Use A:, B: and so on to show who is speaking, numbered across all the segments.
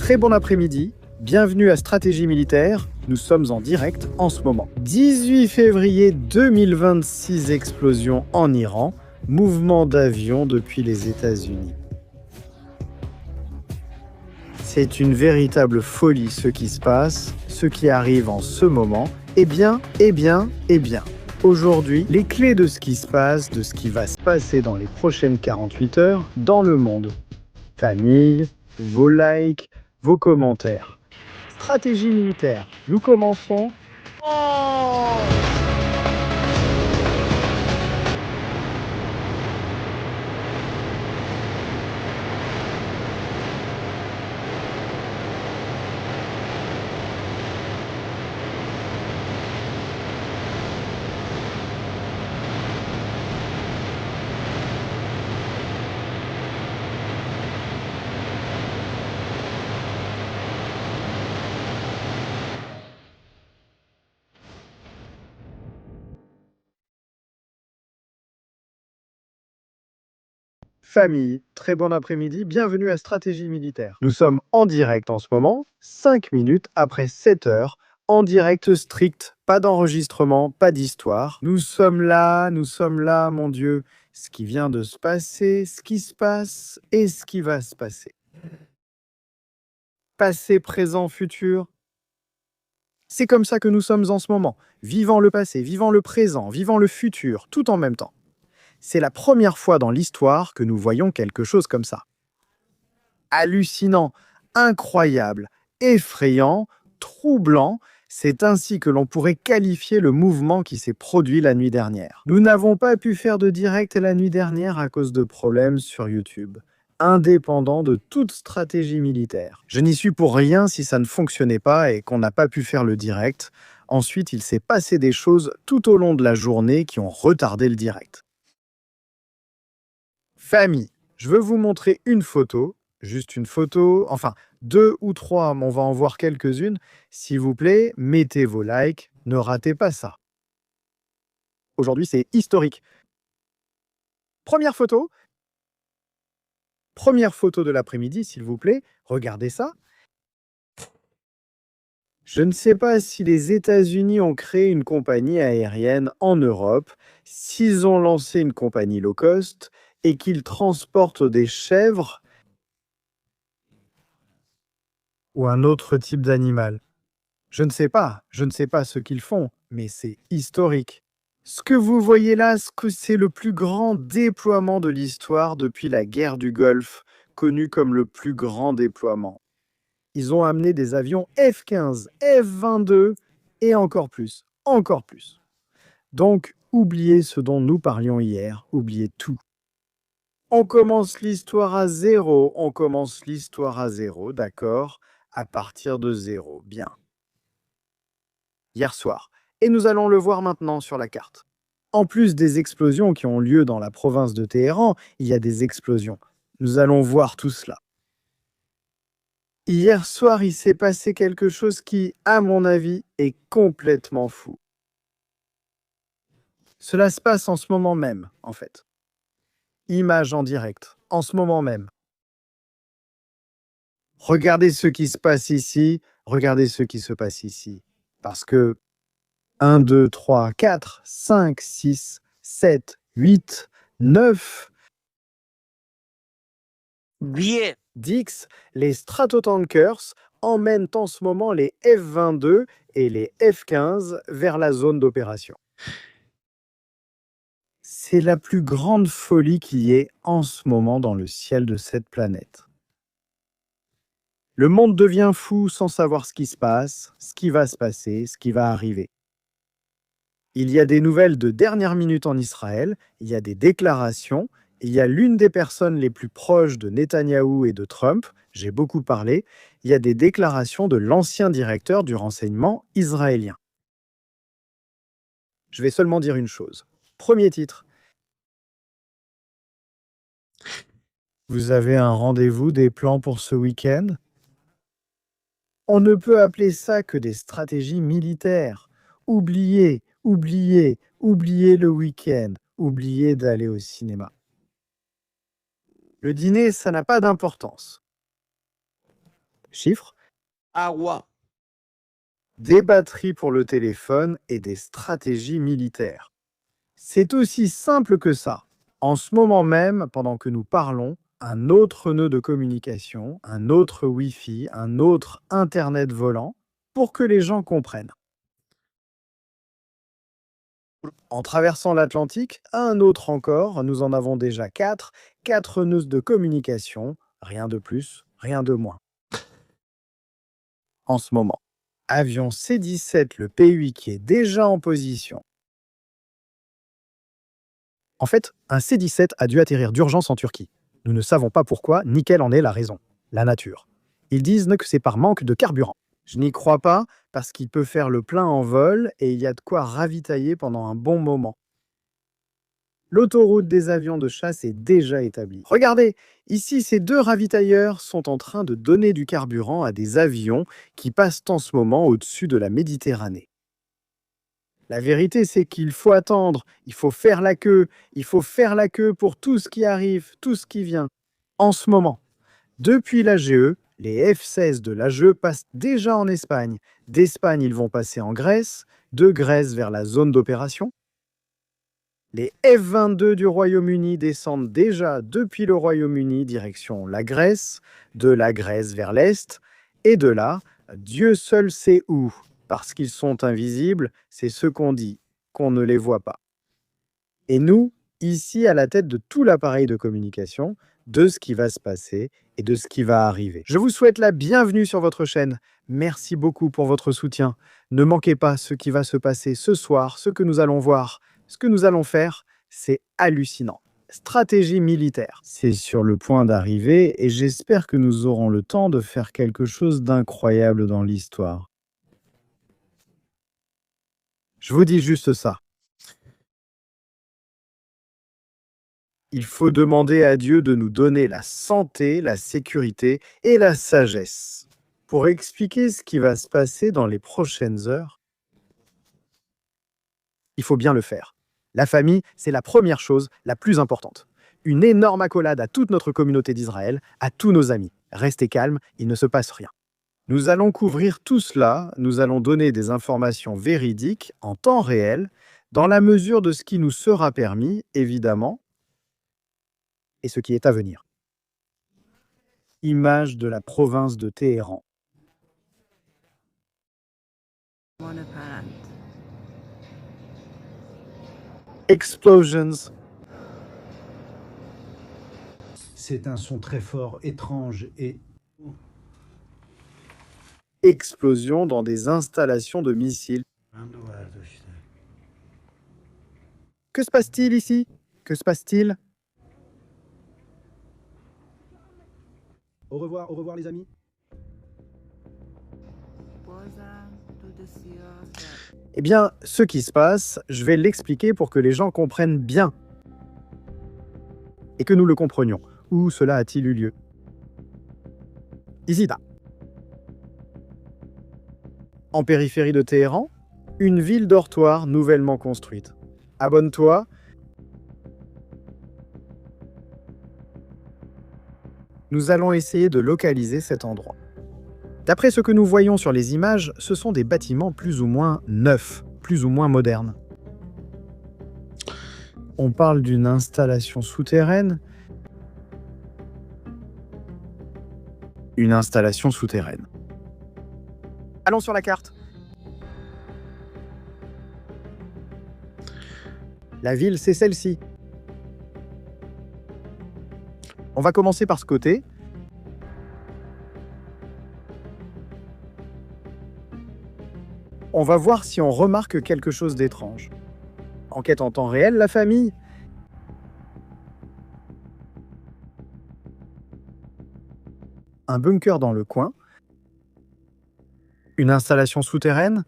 A: Très bon après-midi, bienvenue à Stratégie Militaire, nous sommes en direct en ce moment. 18 février 2026, explosion en Iran, mouvement d'avion depuis les États-Unis. C'est une véritable folie ce qui se passe, ce qui arrive en ce moment. Eh bien. Aujourd'hui, les clés de ce qui se passe, de ce qui va se passer dans les prochaines 48 heures dans le monde. Famille, vos likes, vos commentaires. Stratégie militaire, nous commençons. Famille, très bon après-midi, bienvenue à Stratégie Militaire. Nous sommes en direct en ce moment, 5 minutes après 7 heures, en direct strict, pas d'enregistrement, pas d'histoire. Nous sommes là, mon Dieu, ce qui vient de se passer, ce qui se passe et ce qui va se passer. Passé, présent, futur. C'est comme ça que nous sommes en ce moment, vivant le passé, vivant le présent, vivant le futur, tout en même temps. C'est la première fois dans l'histoire que nous voyons quelque chose comme ça. Hallucinant, incroyable, effrayant, troublant, c'est ainsi que l'on pourrait qualifier le mouvement qui s'est produit la nuit dernière. Nous n'avons pas pu faire de direct la nuit dernière à cause de problèmes sur YouTube, indépendant de toute stratégie militaire. Je n'y suis pour rien si ça ne fonctionnait pas et qu'on n'a pas pu faire le direct. Ensuite, il s'est passé des choses tout au long de la journée qui ont retardé le direct. Famille, je veux vous montrer une photo, juste une photo, enfin 2 ou 3, mais on va en voir quelques-unes. S'il vous plaît, mettez vos likes, ne ratez pas ça. Aujourd'hui, c'est historique. Première photo de l'après-midi, s'il vous plaît, regardez ça. Je ne sais pas si les États-Unis ont créé une compagnie aérienne en Europe, s'ils ont lancé une compagnie low cost et qu'ils transportent des chèvres ou un autre type d'animal. Je ne sais pas ce qu'ils font, mais c'est historique. Ce que vous voyez là, c'est le plus grand déploiement de l'histoire depuis la guerre du Golfe, connu comme le plus grand déploiement. Ils ont amené des avions F-15, F-22 et encore plus, encore plus. Donc, oubliez ce dont nous parlions hier, oubliez tout. On commence l'histoire à zéro, d'accord? À partir de zéro, bien. Hier soir. Et nous allons le voir maintenant sur la carte. En plus des explosions qui ont lieu dans la province de Téhéran, il y a des explosions. Nous allons voir tout cela. Hier soir, il s'est passé quelque chose qui, à mon avis, est complètement fou. Cela se passe en ce moment même, en fait. Image en direct, en ce moment même. Regardez ce qui se passe ici, regardez ce qui se passe ici. Parce que 1, 2, 3, 4, 5, 6, 7, 8, 9... 10, les Stratotankers emmènent en ce moment les F-22 et les F-15 vers la zone d'opération. C'est la plus grande folie qu'il y ait en ce moment dans le ciel de cette planète. Le monde devient fou sans savoir ce qui se passe, ce qui va se passer, ce qui va arriver. Il y a des nouvelles de dernière minute en Israël, il y a des déclarations, il y a l'une des personnes les plus proches de Netanyahou et de Trump, j'ai beaucoup parlé, il y a des déclarations de l'ancien directeur du renseignement israélien. Je vais seulement dire une chose. Premier titre. Vous avez un rendez-vous, des plans pour ce week-end? On ne peut appeler ça que des stratégies militaires. Oubliez le week-end, oubliez d'aller au cinéma. Le dîner, ça n'a pas d'importance. chiffres,
B: agua,
A: des batteries pour le téléphone et des stratégies militaires. C'est aussi simple que ça. En ce moment même, pendant que nous parlons, un autre nœud de communication, un autre Wi-Fi, un autre Internet volant, pour que les gens comprennent. En traversant l'Atlantique, un autre encore, nous en avons déjà quatre nœuds de communication, rien de plus, rien de moins. En ce moment, avion C-17, le P-8 qui est déjà en position. En fait, un C-17 a dû atterrir d'urgence en Turquie. Nous ne savons pas pourquoi, ni quelle en est la raison. La nature. Ils disent que c'est par manque de carburant. Je n'y crois pas, parce qu'il peut faire le plein en vol et il y a de quoi ravitailler pendant un bon moment. L'autoroute des avions de chasse est déjà établie. Regardez, ici, ces deux ravitailleurs sont en train de donner du carburant à des avions qui passent en ce moment au-dessus de la Méditerranée. La vérité, c'est qu'il faut attendre, il faut faire la queue, pour tout ce qui arrive, tout ce qui vient. En ce moment, depuis l'AGE, les F-16 de l'AGE passent déjà en Espagne. D'Espagne, ils vont passer en Grèce, de Grèce vers la zone d'opération. Les F-22 du Royaume-Uni descendent déjà depuis le Royaume-Uni direction la Grèce, de la Grèce vers l'Est, et de là, Dieu seul sait où. Parce qu'ils sont invisibles, c'est ce qu'on dit, qu'on ne les voit pas. Et nous, ici à la tête de tout l'appareil de communication, de ce qui va se passer et de ce qui va arriver. Je vous souhaite la bienvenue sur votre chaîne. Merci beaucoup pour votre soutien. Ne manquez pas ce qui va se passer ce soir, ce que nous allons voir, ce que nous allons faire, c'est hallucinant. Stratégie militaire. C'est sur le point d'arriver et j'espère que nous aurons le temps de faire quelque chose d'incroyable dans l'histoire. Je vous dis juste ça. Il faut demander à Dieu de nous donner la santé, la sécurité et la sagesse pour expliquer ce qui va se passer dans les prochaines heures. Il faut bien le faire. La famille, c'est la première chose la plus importante. Une énorme accolade à toute notre communauté d'Israël, à tous nos amis. Restez calmes, il ne se passe rien. Nous allons couvrir tout cela, nous allons donner des informations véridiques en temps réel, dans la mesure de ce qui nous sera permis, évidemment, et ce qui est à venir. Image de la province de Téhéran. Explosions.
C: C'est un son très fort, étrange et...
A: Explosion dans des installations de missiles. Que se passe-t-il ici? Que se passe-t-il?
C: Au revoir les amis.
A: Eh bien, ce qui se passe, je vais l'expliquer pour que les gens comprennent bien. Et que nous le comprenions. Où cela a-t-il eu lieu? Izida. En périphérie de Téhéran, une ville dortoir nouvellement construite. Abonne-toi. Nous allons essayer de localiser cet endroit. D'après ce que nous voyons sur les images, ce sont des bâtiments plus ou moins neufs, plus ou moins modernes. On parle d'une installation souterraine. Une installation souterraine. Allons sur la carte. La ville, c'est celle-ci. On va commencer par ce côté. On va voir si on remarque quelque chose d'étrange. Enquête en temps réel, la famille. Un bunker dans le coin. Une installation souterraine.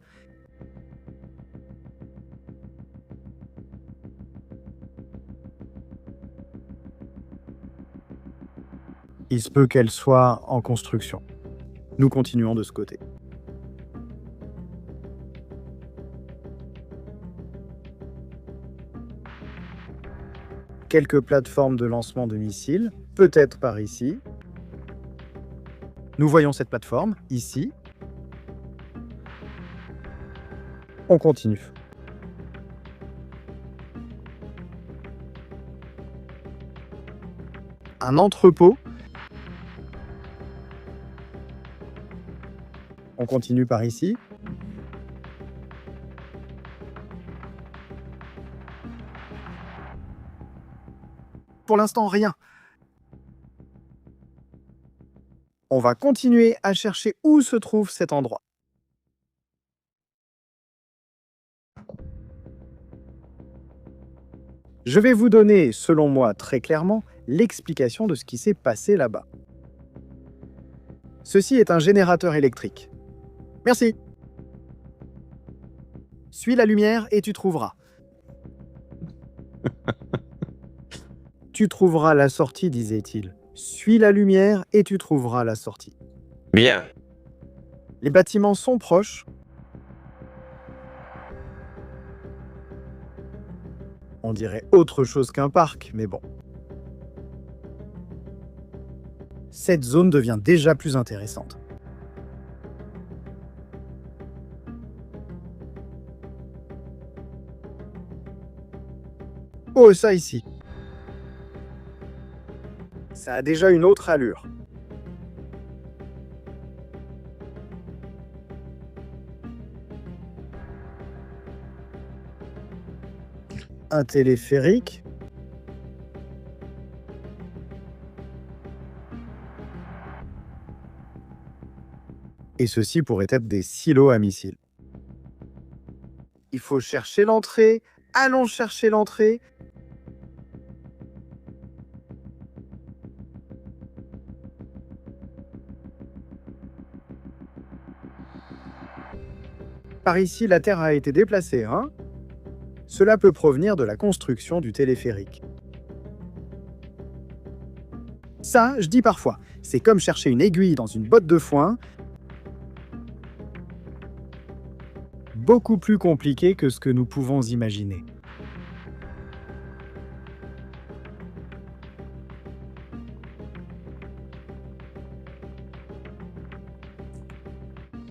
A: Il se peut qu'elle soit en construction. Nous continuons de ce côté. Quelques plateformes de lancement de missiles, peut-être par ici. Nous voyons cette plateforme, ici. On continue. Un entrepôt. On continue par ici. Pour l'instant, rien. On va continuer à chercher où se trouve cet endroit. Je vais vous donner, selon moi très clairement, l'explication de ce qui s'est passé là-bas. Ceci est un générateur électrique. Merci. Suis la lumière et tu trouveras. Tu trouveras la sortie, disait-il. Suis la lumière et tu trouveras la sortie.
B: Bien.
A: Les bâtiments sont proches. On dirait autre chose qu'un parc, mais bon. Cette zone devient déjà plus intéressante. Oh, ça ici. Ça a déjà une autre allure. Un téléphérique. Et ceci pourrait être des silos à missiles. Il faut chercher l'entrée. Allons chercher l'entrée. Par ici, la Terre a été déplacée, hein? Cela peut provenir de la construction du téléphérique. Ça, je dis parfois, c'est comme chercher une aiguille dans une botte de foin. Beaucoup plus compliqué que ce que nous pouvons imaginer.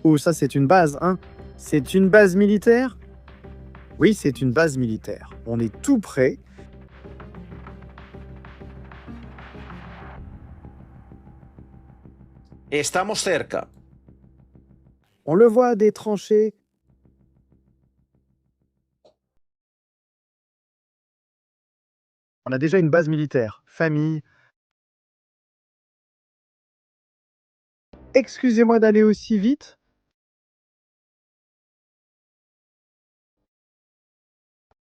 A: Oh, ça c'est une base, hein? C'est une base militaire? Oui, c'est une base militaire. On est tout près.
B: Estamos cerca.
A: On le voit, des tranchées. On a déjà une base militaire. Famille. Excusez-moi d'aller aussi vite.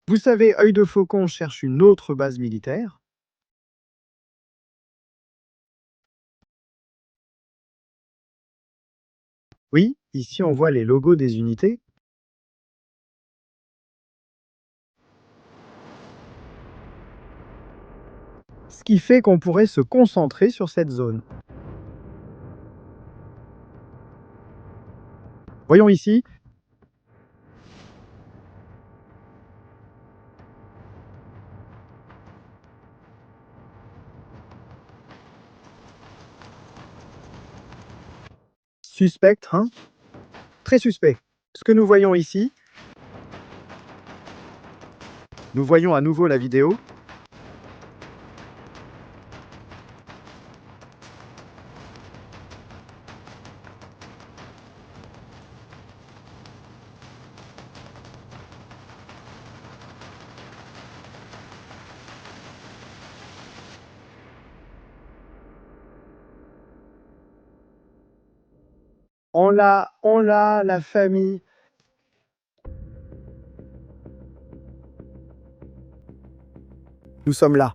A: Vous savez, Œil de Faucon cherche une autre base militaire. Oui, ici on voit les logos des unités. Ce qui fait qu'on pourrait se concentrer sur cette zone. Voyons ici. Suspect, hein? Très suspect. Ce que nous voyons ici, nous voyons à nouveau la vidéo. On l'a, la famille. Nous sommes là.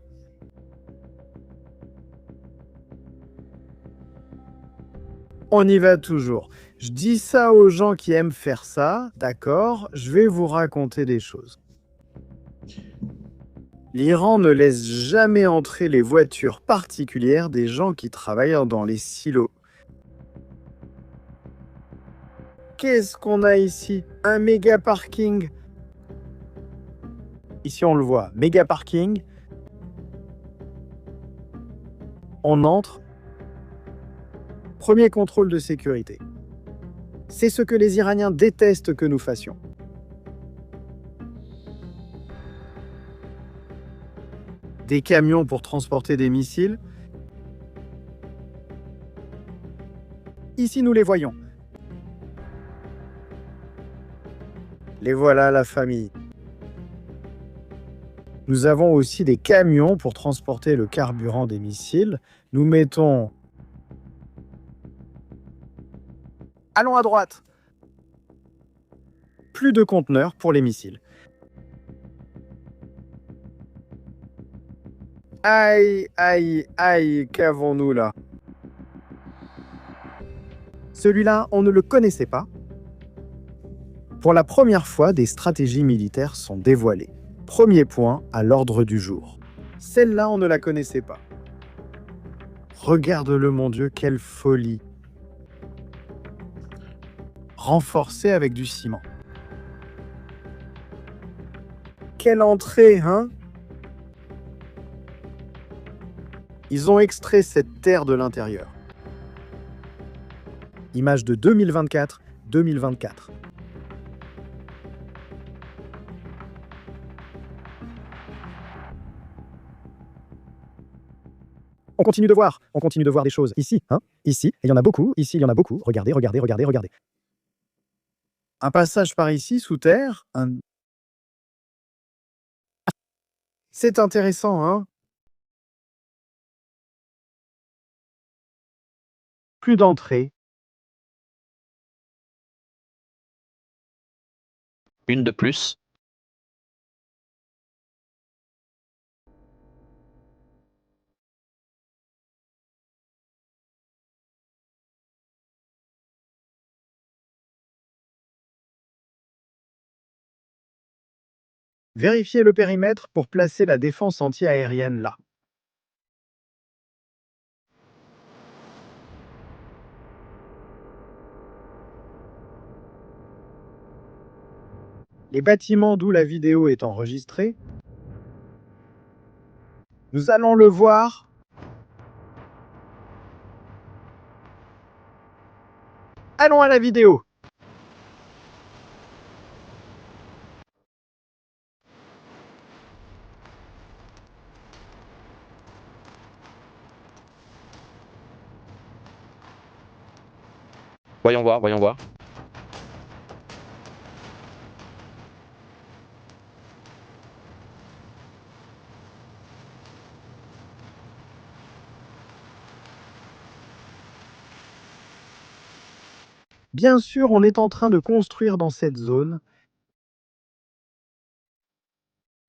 A: On y va toujours. Je dis ça aux gens qui aiment faire ça, d'accord? Je vais vous raconter des choses. L'Iran ne laisse jamais entrer les voitures particulières des gens qui travaillent dans les silos. Qu'est-ce qu'on a ici? Un méga parking. Ici, on le voit, méga parking. On entre. Premier contrôle de sécurité. C'est ce que les Iraniens détestent que nous fassions. Des camions pour transporter des missiles. Ici, nous les voyons. Les voilà, la famille. Nous avons aussi des camions pour transporter le carburant des missiles. Nous mettons... Allons à droite. Plus de conteneurs pour les missiles. Aïe, aïe, aïe, qu'avons-nous là? Celui-là, on ne le connaissait pas. Pour la première fois, des stratégies militaires sont dévoilées. Premier point à l'ordre du jour. Celle-là, on ne la connaissait pas. Regarde-le, mon Dieu, quelle folie! Renforcé avec du ciment. Quelle entrée, hein? Ils ont extrait cette terre de l'intérieur. Image de 2024. On continue de voir des choses. Ici, hein? Ici, et il y en a beaucoup. Ici, il y en a beaucoup. Regardez. Un passage par ici, sous terre. C'est intéressant, hein? Plus d'entrée.
D: Une de plus.
A: Vérifiez le périmètre pour placer la défense anti-aérienne là. Les bâtiments d'où la vidéo est enregistrée. Nous allons le voir. Allons à la vidéo.
D: Voyons voir.
A: Bien sûr, on est en train de construire dans cette zone.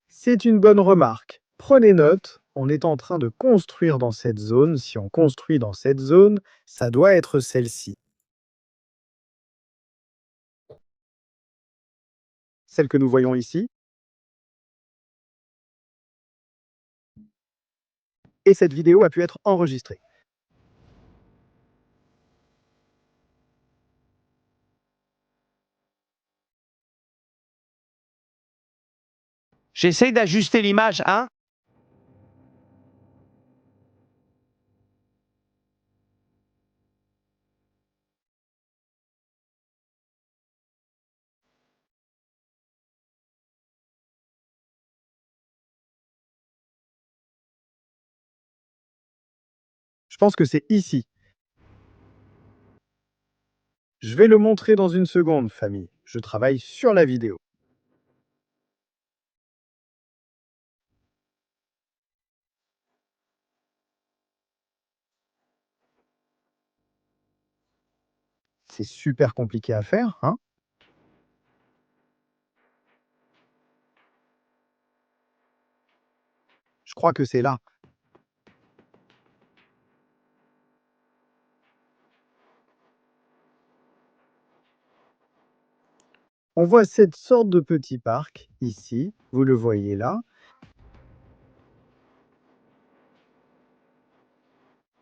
A: C'est une bonne remarque. Prenez note, on est en train de construire dans cette zone. Si on construit dans cette zone, ça doit être celle-ci. Celle que nous voyons ici. Et cette vidéo a pu être enregistrée.
E: J'essaye d'ajuster l'image, hein?
A: Je pense que c'est ici. Je vais le montrer dans une seconde, famille. Je travaille sur la vidéo. C'est super compliqué à faire, hein? Je crois que c'est là. On voit cette sorte de petit parc ici. Vous le voyez là.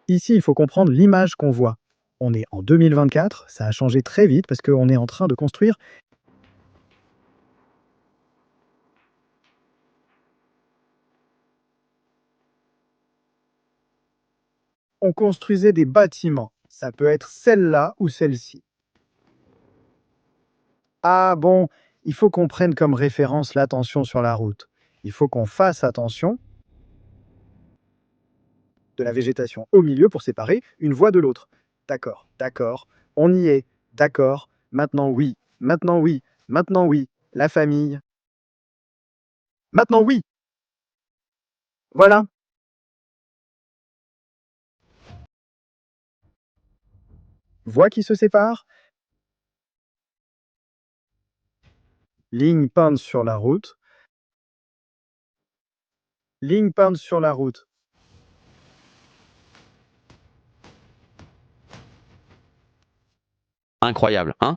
A: Ici, il faut comprendre l'image qu'on voit. On est en 2024, ça a changé très vite parce qu'on est en train de construire. On construisait des bâtiments. Ça peut être celle-là ou celle-ci. Ah bon, il faut qu'on prenne comme référence l'attention sur la route. Il faut qu'on fasse attention de la végétation au milieu pour séparer une voie de l'autre. D'accord, d'accord, on y est, d'accord, maintenant oui, maintenant oui, maintenant oui, la famille. Maintenant oui, voilà. Voie qui se sépare, ligne peinte sur la route, ligne peinte sur la route.
D: Incroyable, hein?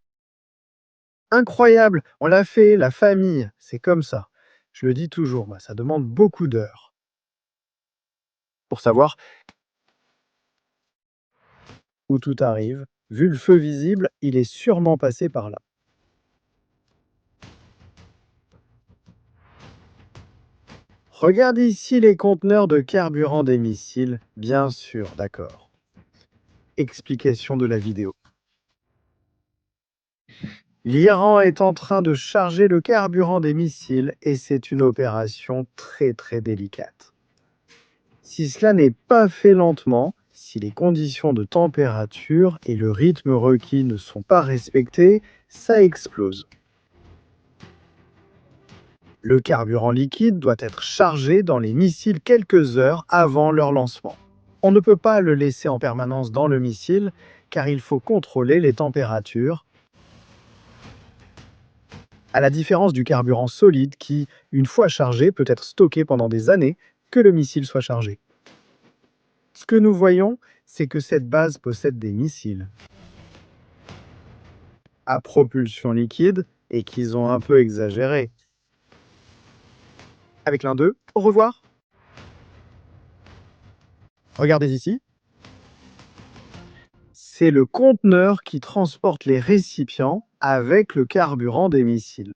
A: Incroyable, on l'a fait, la famille, c'est comme ça. Je le dis toujours, moi, ça demande beaucoup d'heures pour savoir où tout arrive. Vu le feu visible, il est sûrement passé par là. Regarde ici les conteneurs de carburant des missiles, bien sûr, d'accord. Explication de la vidéo. L'Iran est en train de charger le carburant des missiles et c'est une opération très très délicate. Si cela n'est pas fait lentement, si les conditions de température et le rythme requis ne sont pas respectés, ça explose. Le carburant liquide doit être chargé dans les missiles quelques heures avant leur lancement. On ne peut pas le laisser en permanence dans le missile car il faut contrôler les températures, à la différence du carburant solide qui, une fois chargé, peut être stocké pendant des années que le missile soit chargé. Ce que nous voyons, c'est que cette base possède des missiles à propulsion liquide et qu'ils ont un peu exagéré. Avec l'un d'eux, au revoir. Regardez ici. C'est le conteneur qui transporte les récipients avec le carburant des missiles.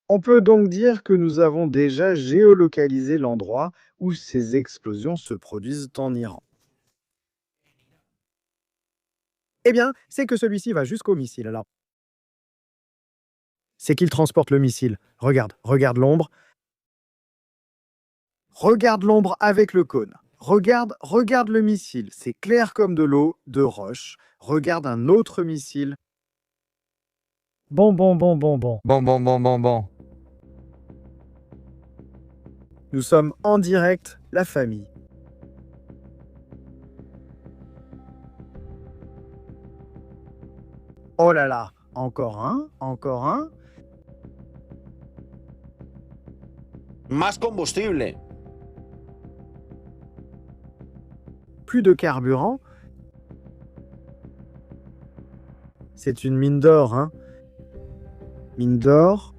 A: On peut donc dire que nous avons déjà géolocalisé l'endroit où ces explosions se produisent en Iran. Eh bien, c'est que celui-ci va jusqu'au missile, là. C'est qu'il transporte le missile. Regarde, regarde l'ombre. Regarde l'ombre avec le cône. Regarde, regarde le missile. C'est clair comme de l'eau, de roche. Regarde un autre missile. Bon.
E: Bon.
A: Nous sommes en direct, la famille. Oh là là, encore un, encore un.
B: Más combustible.
A: Plus de carburant. C'est une mine d'or, hein. Mine d'or.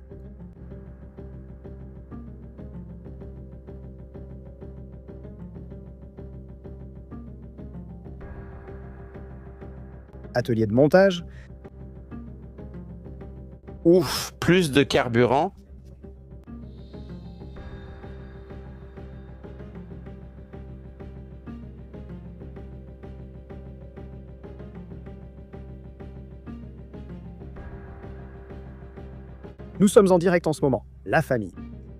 A: Atelier de montage.
B: Ouf, plus de carburant.
A: Nous sommes en direct en ce moment, la famille.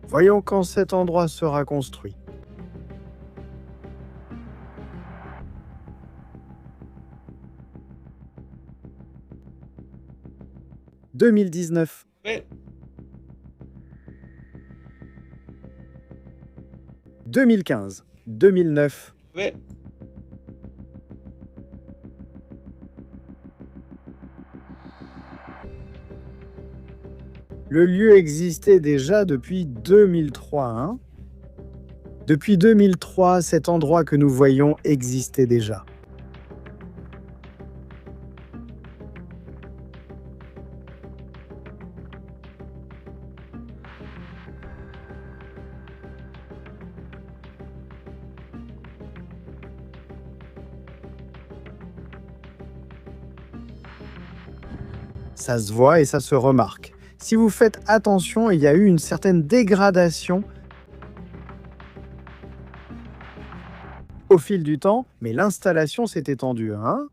A: Voyons quand cet endroit sera construit. « 2019.
B: Ouais.
A: 2015. 2009.
B: Ouais.
A: Le lieu existait déjà depuis 2003. Hein. Depuis 2003, cet endroit que nous voyons existait déjà. Ça se voit et ça se remarque. Si vous faites attention, il y a eu une certaine dégradation au fil du temps, mais l'installation s'est étendue. Hein.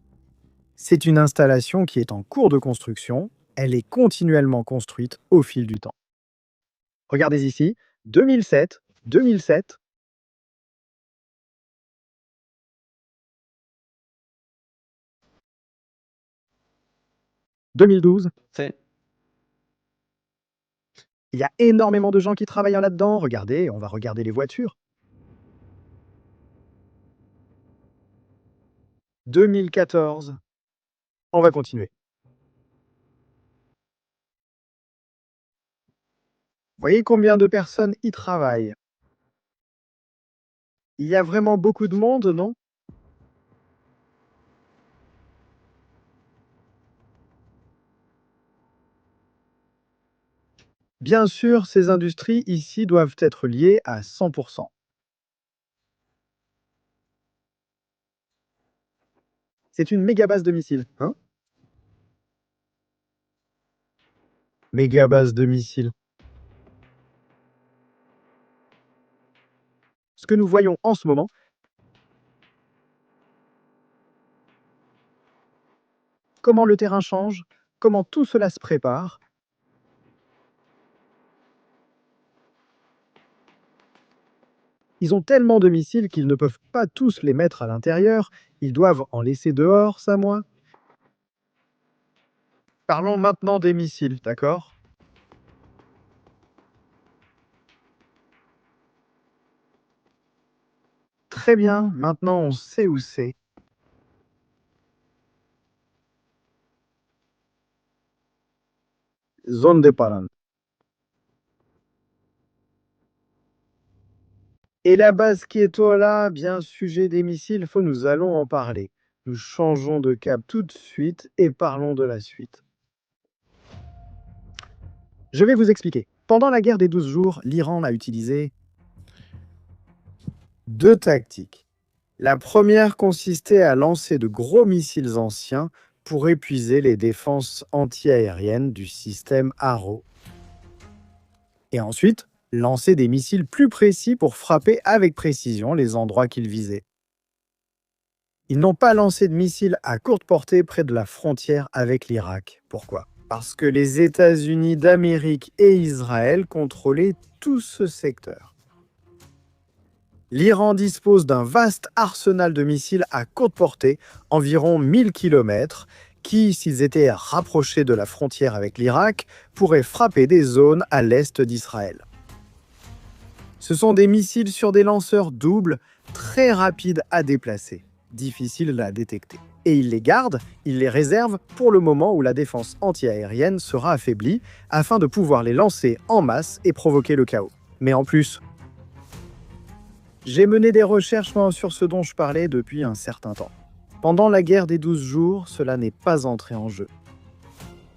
A: C'est une installation qui est en cours de construction. Elle est continuellement construite au fil du temps. Regardez ici, 2007, 2007, 2012.
B: C'est...
A: Il y a énormément de gens qui travaillent là-dedans. Regardez, on va regarder les voitures. 2014. On va continuer. Vous voyez combien de personnes y travaillent? Il y a vraiment beaucoup de monde, non? Bien sûr, ces industries ici doivent être liées à 100%. C'est une méga base de missiles, hein? Méga base de missiles. Ce que nous voyons en ce moment, comment le terrain change, comment tout cela se prépare. Ils ont tellement de missiles qu'ils ne peuvent pas tous les mettre à l'intérieur. Ils doivent en laisser dehors, ça moi. Parlons maintenant des missiles, d'accord? Très bien, maintenant on sait où c'est. Zone de Paran. Et la base qui est là, bien sujet des missiles, nous allons en parler. Nous changeons de cap tout de suite et parlons de la suite. Je vais vous expliquer. Pendant la guerre des 12 jours, l'Iran a utilisé 2 tactiques. La première consistait à lancer de gros missiles anciens pour épuiser les défenses antiaériennes du système Arrow. Et ensuite, lancer des missiles plus précis pour frapper avec précision les endroits qu'ils visaient. Ils n'ont pas lancé de missiles à courte portée près de la frontière avec l'Irak. Pourquoi? Parce que les États-Unis d'Amérique et Israël contrôlaient tout ce secteur. L'Iran dispose d'un vaste arsenal de missiles à courte portée, environ 1000 km, qui, s'ils étaient rapprochés de la frontière avec l'Irak, pourraient frapper des zones à l'est d'Israël. Ce sont des missiles sur des lanceurs doubles, très rapides à déplacer, difficiles à détecter. Et ils les gardent, ils les réservent pour le moment où la défense antiaérienne sera affaiblie, afin de pouvoir les lancer en masse et provoquer le chaos. Mais en plus, j'ai mené des recherches sur ce dont je parlais depuis un certain temps. Pendant la guerre des 12 jours, cela n'est pas entré en jeu.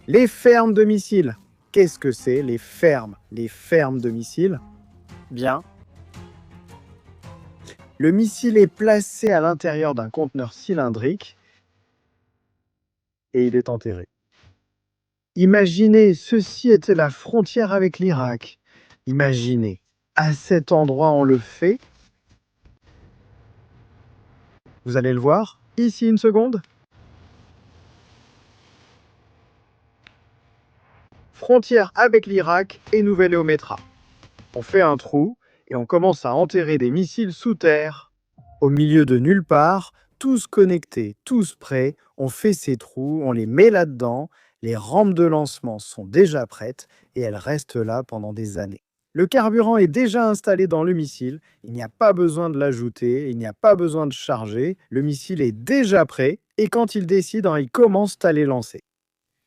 A: Les fermes de missiles. Qu'est-ce que c'est, les fermes? Les fermes de missiles? Bien. Le missile est placé à l'intérieur d'un conteneur cylindrique et il est enterré. Imaginez, ceci était la frontière avec l'Irak. Imaginez, à cet endroit on le fait. Vous allez le voir, ici une seconde. Frontière avec l'Irak et Nouvelle-Ométra. On fait un trou et on commence à enterrer des missiles sous terre. Au milieu de nulle part, tous connectés, tous prêts, on fait ces trous, on les met là-dedans, les rampes de lancement sont déjà prêtes et elles restent là pendant des années. Le carburant est déjà installé dans le missile, il n'y a pas besoin de l'ajouter, il n'y a pas besoin de charger, le missile est déjà prêt et quand ils décident, ils commencent à les lancer.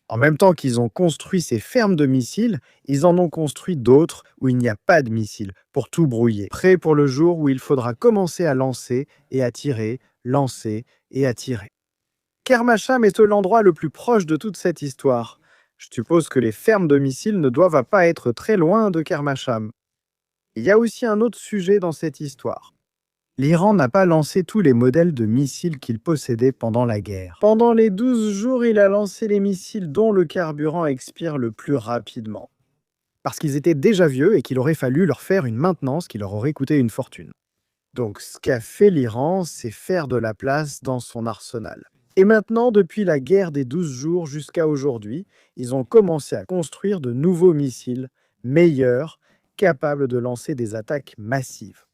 A: En même temps qu'ils ont construit ces fermes de missiles, ils en ont construit d'autres où il n'y a pas de missiles, pour tout brouiller. Prêts pour le jour où il faudra commencer à lancer et à tirer, lancer et à tirer. Kermasham est l'endroit le plus proche de toute cette histoire. Je suppose que les fermes de missiles ne doivent pas être très loin de Kermasham. Il y a aussi un autre sujet dans cette histoire. L'Iran n'a pas lancé tous les modèles de missiles qu'il possédait pendant la guerre. Pendant les 12 jours, il a lancé les missiles dont le carburant expire le plus rapidement. Parce qu'ils étaient déjà vieux et qu'il aurait fallu leur faire une maintenance qui leur aurait coûté une fortune. Donc ce qu'a fait l'Iran, c'est faire de la place dans son arsenal. Et maintenant, depuis la guerre des 12 jours jusqu'à aujourd'hui, ils ont commencé à construire de nouveaux missiles, meilleurs, capables de lancer des attaques massives.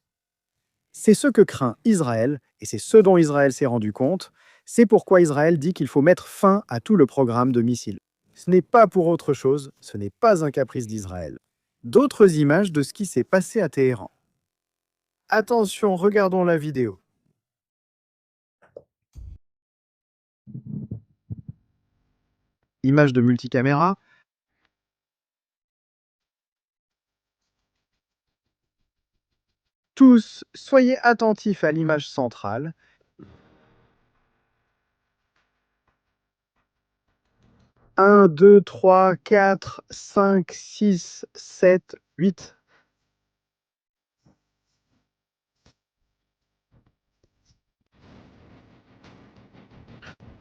A: C'est ce que craint Israël, et c'est ce dont Israël s'est rendu compte. C'est pourquoi Israël dit qu'il faut mettre fin à tout le programme de missiles. Ce n'est pas pour autre chose, ce n'est pas un caprice d'Israël. D'autres images de ce qui s'est passé à Téhéran. Attention, regardons la vidéo. Image de multicaméra. Tous, soyez attentifs à l'image centrale. Un, 2, 3, 4, 5, 6, 7, 8.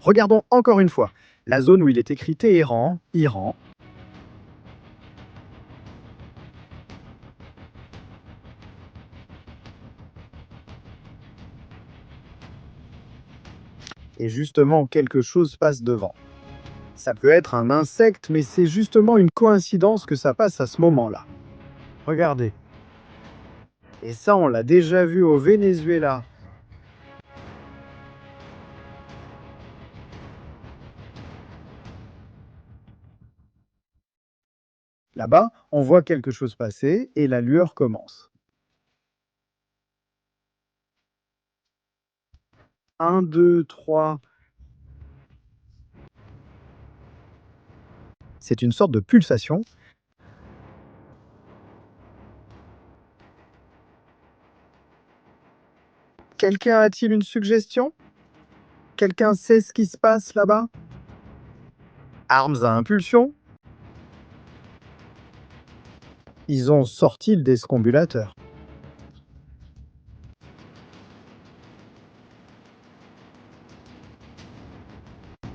A: Regardons encore une fois la zone où il est écrit Téhéran, Iran. Et justement, quelque chose passe devant. Ça peut être un insecte, mais c'est justement une coïncidence que ça passe à ce moment-là. Regardez. Et ça, on l'a déjà vu au Venezuela. Là-bas, on voit quelque chose passer et la lueur commence. 1, 2, 3. C'est une sorte de pulsation. Quelqu'un a-t-il une suggestion? Quelqu'un sait ce qui se passe là-bas? Armes à impulsion? Ils ont sorti le descombulateur.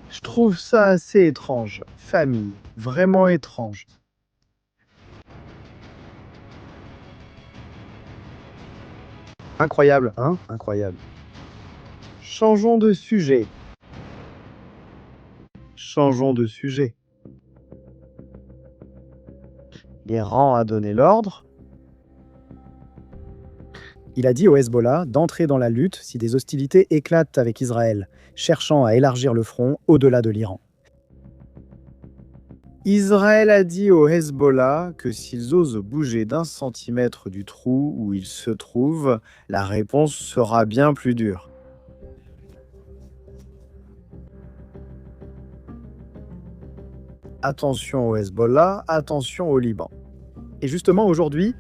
A: Je trouve ça assez étrange. Famille, vraiment étrange. Incroyable, hein? Incroyable. Changeons de sujet. Changeons de sujet. L'Iran a donné l'ordre. Il a dit au Hezbollah d'entrer dans la lutte si des hostilités éclatent avec Israël, cherchant à élargir le front au-delà de l'Iran. Israël a dit au Hezbollah que s'ils osent bouger d'1 centimètre du trou où ils se trouvent, la réponse sera bien plus dure. Attention au Hezbollah, attention au Liban. Et justement aujourd'hui,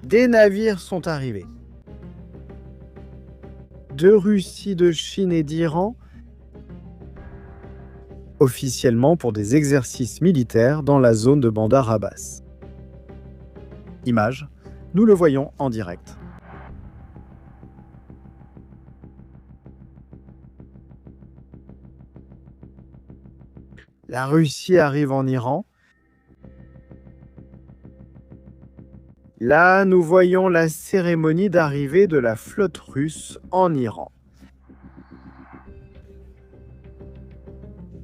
A: des navires sont arrivés. De Russie, de Chine et d'Iran, officiellement pour des exercices militaires dans la zone de Bandar Abbas. Image, nous le voyons en direct. La Russie arrive en Iran. Là, nous voyons la cérémonie d'arrivée de la flotte russe en Iran.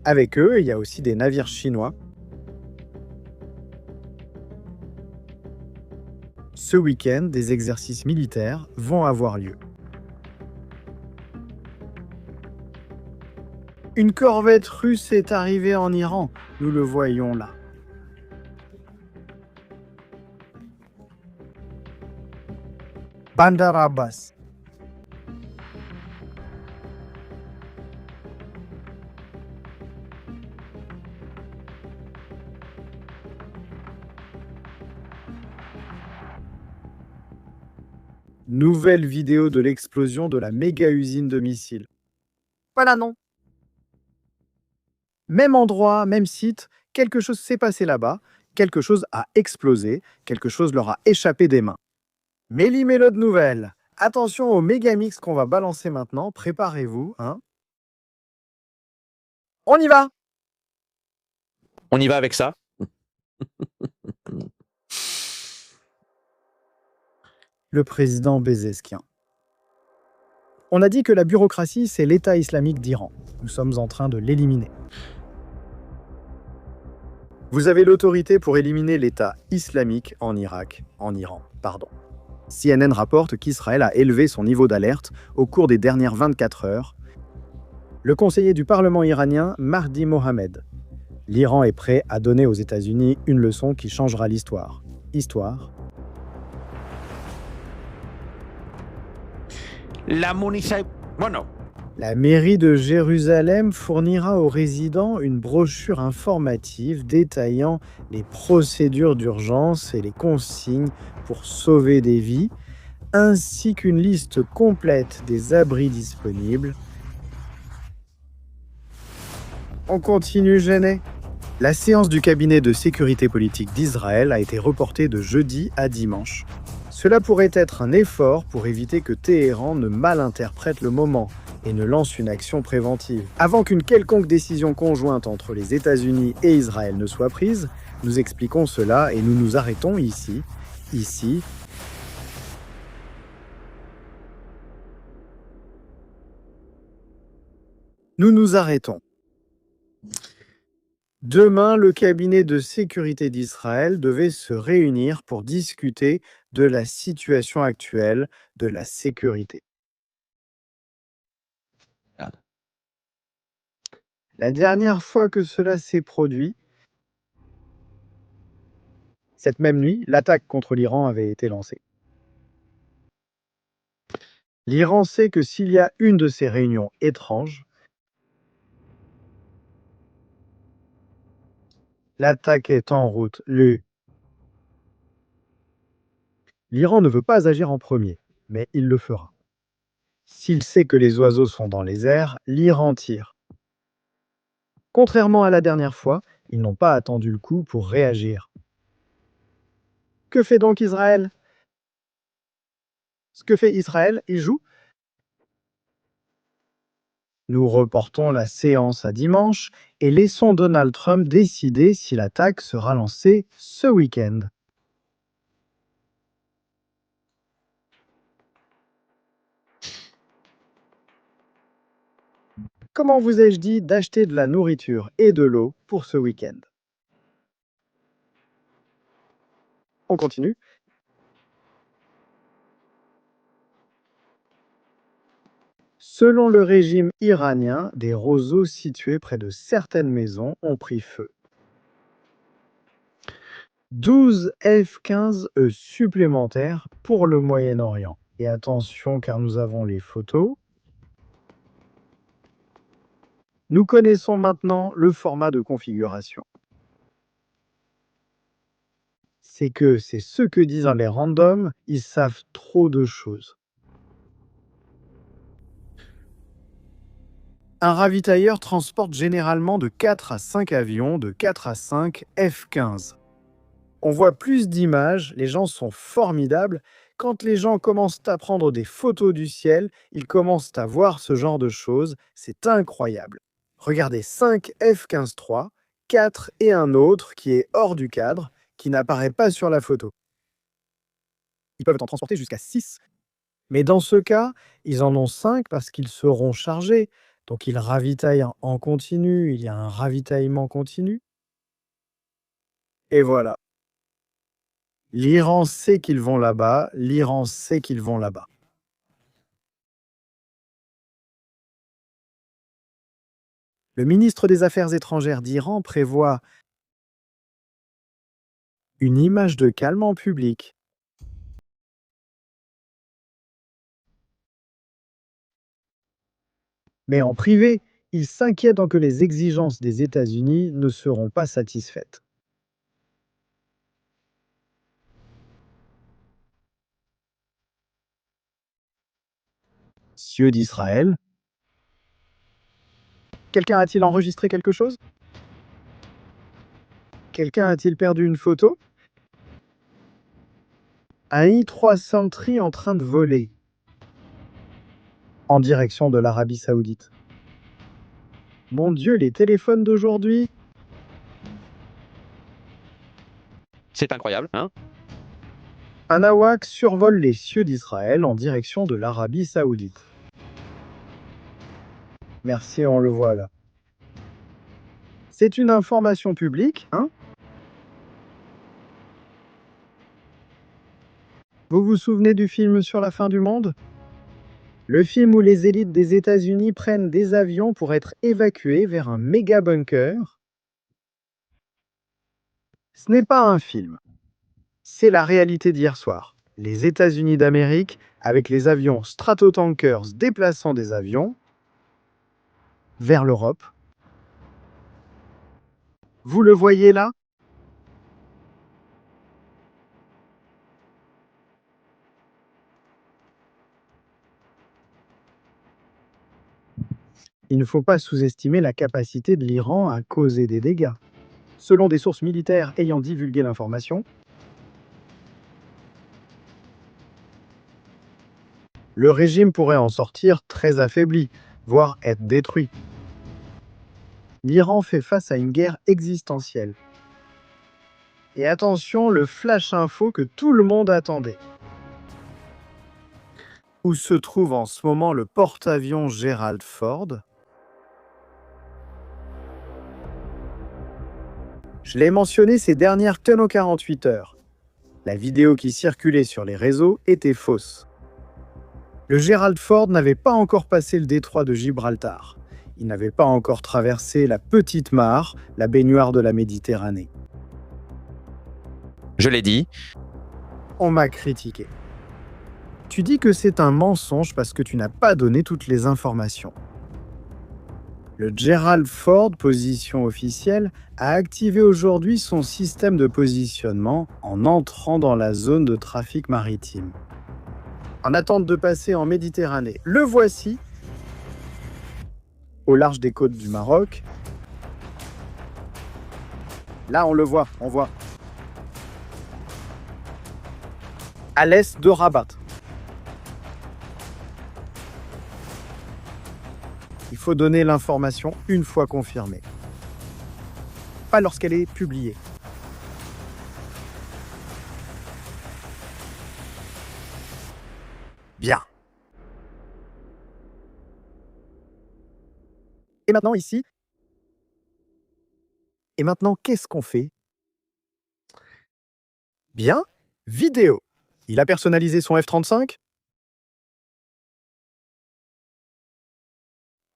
A: Avec eux, il y a aussi des navires chinois. Ce week-end, des exercices militaires vont avoir lieu. Une corvette russe est arrivée en Iran, nous le voyons là. Bandar Abbas. Nouvelle vidéo de l'explosion de la méga-usine de missiles. Voilà, non. Même endroit, même site, quelque chose s'est passé là-bas, quelque chose a explosé, quelque chose leur a échappé des mains. Méli-mélo de nouvelles. Attention au méga mix qu'on va balancer maintenant, préparez-vous, hein. On y va!
B: On y va avec ça.
A: Le président Bézesquien. On a dit que la bureaucratie, c'est l'État islamique d'Iran. Nous sommes en train de l'éliminer. Vous avez l'autorité pour éliminer l'État islamique en Iran. CNN rapporte qu'Israël a élevé son niveau d'alerte au cours des dernières 24 heures. Le conseiller du Parlement iranien, Mahdi Mohamed. L'Iran est prêt à donner aux États-Unis une leçon qui changera l'histoire.
B: La munición. Bueno,
A: La mairie de Jérusalem fournira aux résidents une brochure informative détaillant les procédures d'urgence et les consignes pour sauver des vies, ainsi qu'une liste complète des abris disponibles. On continue, Genet. La séance du cabinet de sécurité politique d'Israël a été reportée de jeudi à dimanche. Cela pourrait être un effort pour éviter que Téhéran ne malinterprète le moment et ne lance une action préventive. Avant qu'une quelconque décision conjointe entre les États-Unis et Israël ne soit prise, nous expliquons cela et nous nous arrêtons ici. Nous nous arrêtons. Demain, le cabinet de sécurité d'Israël devait se réunir pour discuter de la situation actuelle de la sécurité. La dernière fois que cela s'est produit, cette même nuit, l'attaque contre l'Iran avait été lancée. L'Iran sait que s'il y a une de ces réunions étranges, l'attaque est en route. L'Iran ne veut pas agir en premier, mais il le fera. S'il sait que les oiseaux sont dans les airs, l'Iran tire. Contrairement à la dernière fois, ils n'ont pas attendu le coup pour réagir. Que fait donc Israël? Ce que fait Israël, il joue. Nous reportons la séance à dimanche et laissons Donald Trump décider si l'attaque sera lancée ce week-end. Comment vous ai-je dit d'acheter de la nourriture et de l'eau pour ce week-end? On continue. Selon le régime iranien, des roseaux situés près de certaines maisons ont pris feu. 12 F-15E supplémentaires pour le Moyen-Orient. Et attention car nous avons les photos. Nous connaissons maintenant le format de configuration. C'est ce que disent les randoms, ils savent trop de choses. Un ravitailleur transporte généralement de 4 à 5 avions, de 4 à 5 F-15. On voit plus d'images, les gens sont formidables. Quand les gens commencent à prendre des photos du ciel, ils commencent à voir ce genre de choses, c'est incroyable. Regardez, 5 F-15-3, 4 et un autre qui est hors du cadre, qui n'apparaît pas sur la photo. Ils peuvent en transporter jusqu'à 6. Mais dans ce cas, ils en ont 5 parce qu'ils seront chargés. Donc ils ravitaillent en continu, il y a un ravitaillement continu. Et voilà. L'Iran sait qu'ils vont là-bas, l'Iran sait qu'ils vont là-bas. Le ministre des Affaires étrangères d'Iran prévoit une image de calme en public. Mais en privé, il s'inquiète que les exigences des États-Unis ne seront pas satisfaites. Cieux d'Israël. Quelqu'un a-t-il enregistré quelque chose? Quelqu'un a-t-il perdu une photo? Un I-330 en train de voler en direction de l'Arabie Saoudite. Mon Dieu, les téléphones d'aujourd'hui!
B: C'est incroyable, hein?
A: Un AWACS survole les cieux d'Israël en direction de l'Arabie Saoudite. Merci, on le voit là. C'est une information publique, hein? Vous vous souvenez du film sur la fin du monde? Le film où les élites des États-Unis prennent des avions pour être évacués vers un méga bunker? Ce n'est pas un film. C'est la réalité d'hier soir. Les États-Unis d'Amérique, avec les avions Stratotankers déplaçant des avions vers l'Europe. Vous le voyez là? Il ne faut pas sous-estimer la capacité de l'Iran à causer des dégâts. Selon des sources militaires ayant divulgué l'information, le régime pourrait en sortir très affaibli, voire être détruit. L'Iran fait face à une guerre existentielle. Et attention, le flash info que tout le monde attendait. Où se trouve en ce moment le porte-avions Gerald Ford? Je l'ai mentionné ces dernières 48 heures. La vidéo qui circulait sur les réseaux était fausse. Le Gerald Ford n'avait pas encore passé le détroit de Gibraltar. Il n'avait pas encore traversé la petite mare, la baignoire de la Méditerranée.
B: Je l'ai dit.
A: On m'a critiqué. Tu dis que c'est un mensonge parce que tu n'as pas donné toutes les informations. Le Gerald Ford, position officielle, a activé aujourd'hui son système de positionnement en entrant dans la zone de trafic maritime. En attente de passer en Méditerranée, le voici, au large des côtes du Maroc. Là, on le voit, on voit. À l'est de Rabat. Il faut donner l'information une fois confirmée. Pas lorsqu'elle est publiée. Bien. Et maintenant ici. Et maintenant, qu'est-ce qu'on fait? Bien. Vidéo. Il a personnalisé son F-35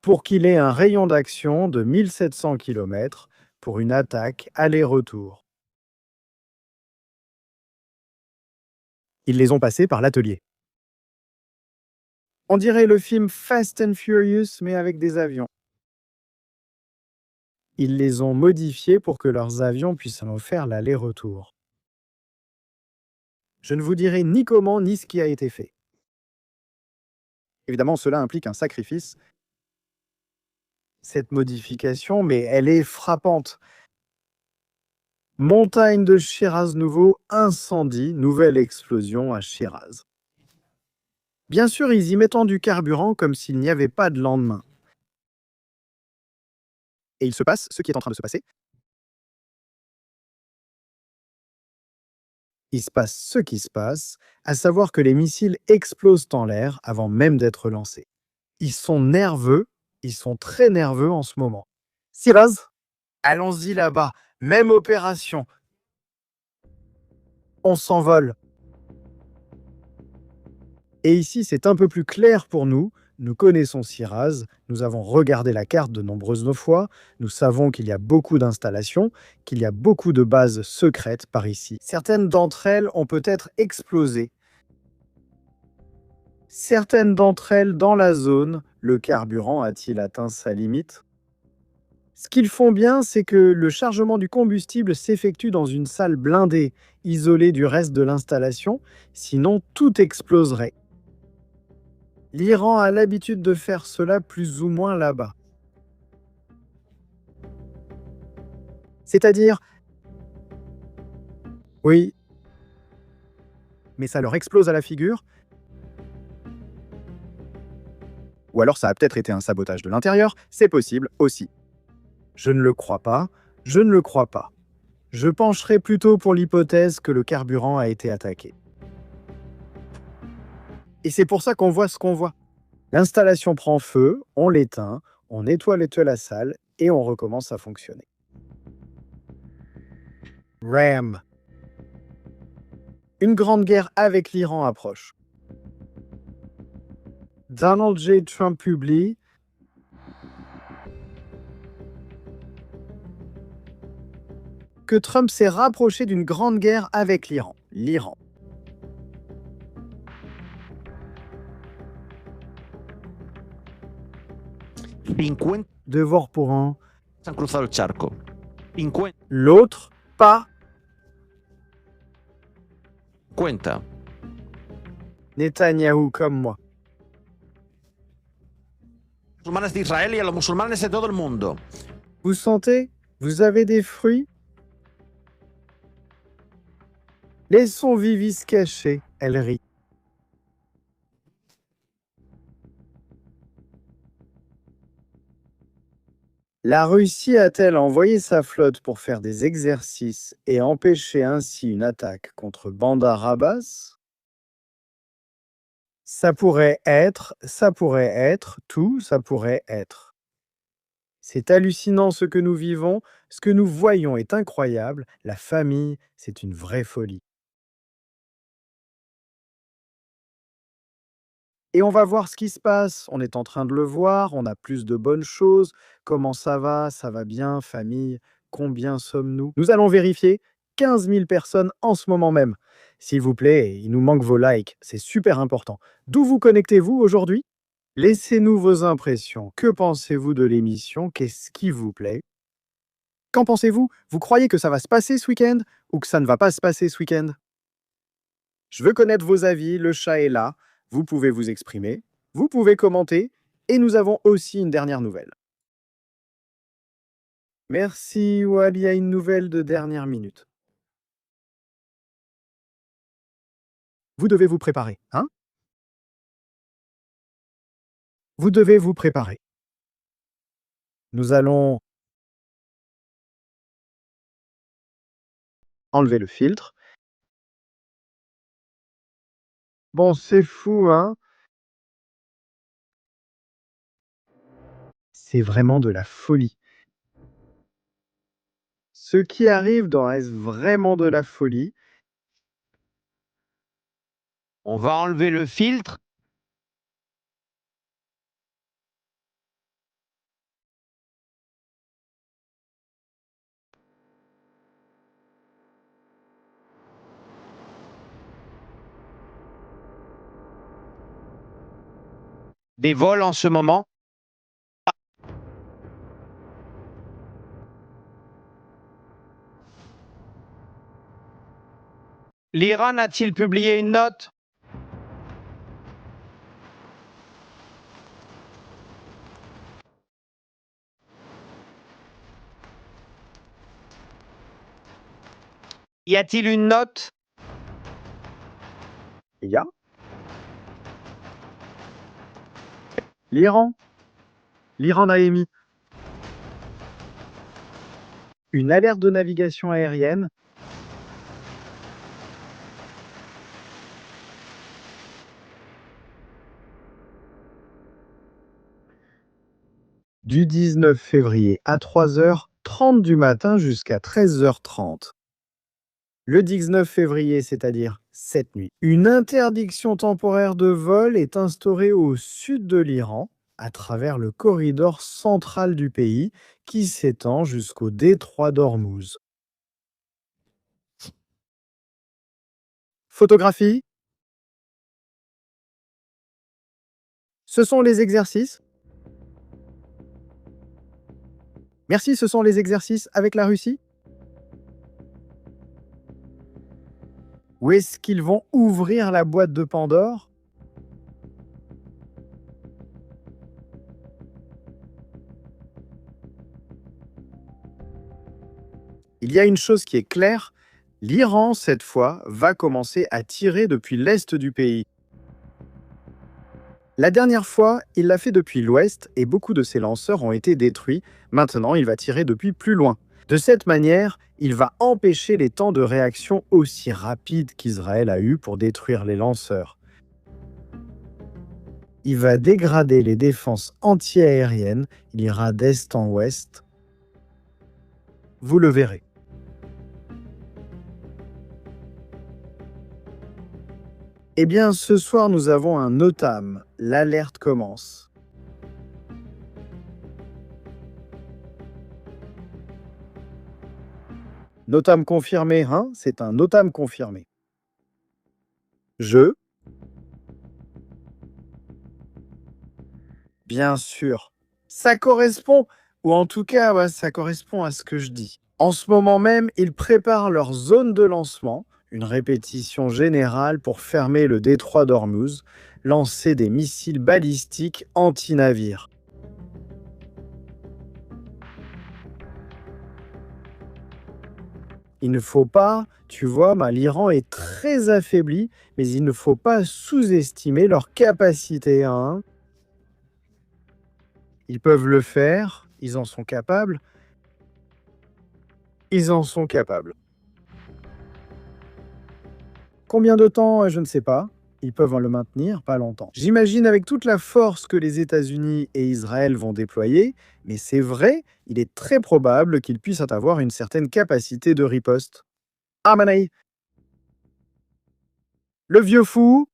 A: pour qu'il ait un rayon d'action de 1700 km pour une attaque aller-retour. Ils les ont passés par l'atelier. On dirait le film Fast and Furious, mais avec des avions. Ils les ont modifiés pour que leurs avions puissent en faire l'aller-retour. Je ne vous dirai ni comment ni ce qui a été fait. Évidemment, cela implique un sacrifice. Cette modification, mais elle est frappante. Montagne de Shiraz nouveau, incendie, nouvelle explosion à Shiraz. Bien sûr, ils y mettent du carburant comme s'il n'y avait pas de lendemain. Et il se passe ce qui est en train de se passer. Il se passe ce qui se passe, à savoir que les missiles explosent en l'air avant même d'être lancés. Ils sont nerveux, ils sont très nerveux en ce moment. Shiraz, allons-y là-bas, même opération. On s'envole. Et ici, c'est un peu plus clair pour nous. Nous connaissons Shiraz, nous avons regardé la carte de nombreuses fois, nous savons qu'il y a beaucoup d'installations, qu'il y a beaucoup de bases secrètes par ici. Certaines d'entre elles ont peut-être explosé. Certaines d'entre elles dans la zone, le carburant a-t-il atteint sa limite? Ce qu'ils font bien, c'est que le chargement du combustible s'effectue dans une salle blindée, isolée du reste de l'installation, sinon tout exploserait. L'Iran a l'habitude de faire cela plus ou moins là-bas. C'est-à-dire, oui, mais ça leur explose à la figure. Ou alors ça a peut-être été un sabotage de l'intérieur, c'est possible aussi. Je ne le crois pas, je ne le crois pas. Je pencherai plutôt pour l'hypothèse que le carburant a été attaqué. Et c'est pour ça qu'on voit ce qu'on voit. L'installation prend feu, on l'éteint, on nettoie la salle et on recommence à fonctionner. RAM. Une grande guerre avec l'Iran approche. Donald J. Trump publie que Trump s'est rapproché d'une grande guerre avec l'Iran. L'Iran. Devoir pour un.
B: han cruzado el charco. 50.
A: L'autre, pas. Netanyahou comme moi.
B: Musulmanes de Israel y a los musulmanes de todo el mundo.
A: Vous sentez? Vous avez des fruits? Laissons Vivi se cacher, elle rit. La Russie a-t-elle envoyé sa flotte pour faire des exercices et empêcher ainsi une attaque contre Bandar Abbas? Ça pourrait être, tout ça pourrait être. C'est hallucinant ce que nous vivons, ce que nous voyons est incroyable, la famille, c'est une vraie folie. Et on va voir ce qui se passe, on est en train de le voir, on a plus de bonnes choses. Comment ça va bien, famille? Combien sommes-nous? Nous allons vérifier 15 000 personnes en ce moment même. S'il vous plaît, il nous manque vos likes, c'est super important. D'où vous connectez-vous aujourd'hui? Laissez-nous vos impressions. Que pensez-vous de l'émission? Qu'est-ce qui vous plaît? Qu'en pensez-vous? Vous croyez que ça va se passer ce week-end ou que ça ne va pas se passer ce week-end? Je veux connaître vos avis, le chat est là. Vous pouvez vous exprimer, vous pouvez commenter, et nous avons aussi une dernière nouvelle. Merci, Wal, il y a une nouvelle de dernière minute. Vous devez vous préparer, hein? Vous devez vous préparer. Nous allons enlever le filtre. Bon, c'est fou, hein? C'est vraiment de la folie. Ce qui arrive dans est vraiment de la folie.
E: On va enlever le filtre. Des vols en ce moment. L'Iran a-t-il publié une note? Y a-t-il une note?
A: Il y a l'Iran. L'Iran a émis une alerte de navigation aérienne du 19 février à 3h30 du matin jusqu'à 13h30. Le 19 février, c'est-à-dire cette nuit. Une interdiction temporaire de vol est instaurée au sud de l'Iran, à travers le corridor central du pays, qui s'étend jusqu'au détroit d'Ormuz. Photographie. Ce sont les exercices. Merci, ce sont les exercices avec la Russie. Où est-ce qu'ils vont ouvrir la boîte de Pandore? Il y a une chose qui est claire, l'Iran, cette fois, va commencer à tirer depuis l'est du pays. La dernière fois, il l'a fait depuis l'ouest et beaucoup de ses lanceurs ont été détruits. Maintenant, il va tirer depuis plus loin. De cette manière, Il va empêcher les temps de réaction aussi rapides qu'Israël a eu pour détruire les lanceurs. Il va dégrader les défenses antiaériennes, il ira d'est en ouest. Vous le verrez. Eh bien, ce soir, nous avons un NOTAM. L'alerte commence. NOTAM confirmé, hein? C'est un NOTAM confirmé. Je. Bien sûr. Ça correspond, ou en tout cas, ouais, ça correspond à ce que je dis. En ce moment même, ils préparent leur zone de lancement, une répétition générale pour fermer le détroit d'Ormuz, lancer des missiles balistiques anti-navires. Il ne faut pas, tu vois, l'Iran est très affaibli, mais il ne faut pas sous-estimer leur capacité, hein. Ils peuvent le faire, ils en sont capables. Ils en sont capables. Combien de temps, je ne sais pas. Ils peuvent le maintenir, pas longtemps. J'imagine avec toute la force que les États-Unis et Israël vont déployer, mais c'est vrai, il est très probable qu'ils puissent avoir une certaine capacité de riposte. Ah, Manaï, le vieux fou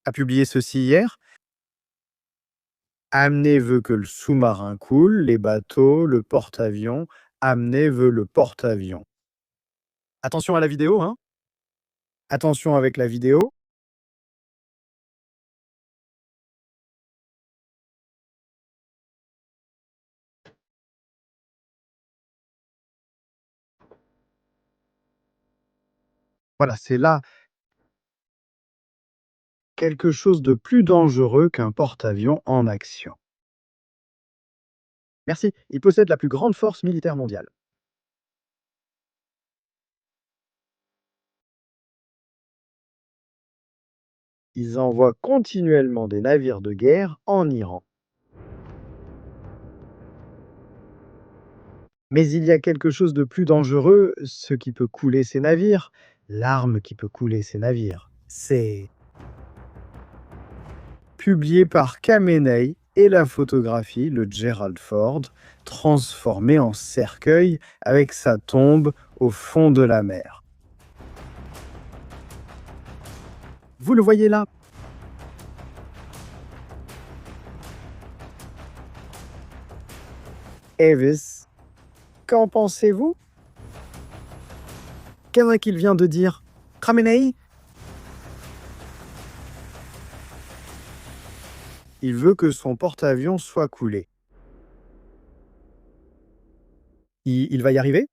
A: a publié ceci hier. Amener veut que le sous-marin coule, les bateaux, le porte-avions. Amener veut le porte-avions. Attention à la vidéo, hein. Attention avec la vidéo. Voilà, c'est là quelque chose de plus dangereux qu'un porte-avions en action. Merci, il possède la plus grande force militaire mondiale. Ils envoient continuellement des navires de guerre en Iran. Mais il y a quelque chose de plus dangereux, ce qui peut couler ces navires, l'arme qui peut couler ces navires. C'est publié par Khamenei et la photographie, le Gerald Ford, transformé en cercueil avec sa tombe au fond de la mer. Vous le voyez là? Evis, qu'en pensez-vous? Qu'est-ce qu'il vient de dire? Khamenei? Il veut que son porte-avions soit coulé. Il va y arriver?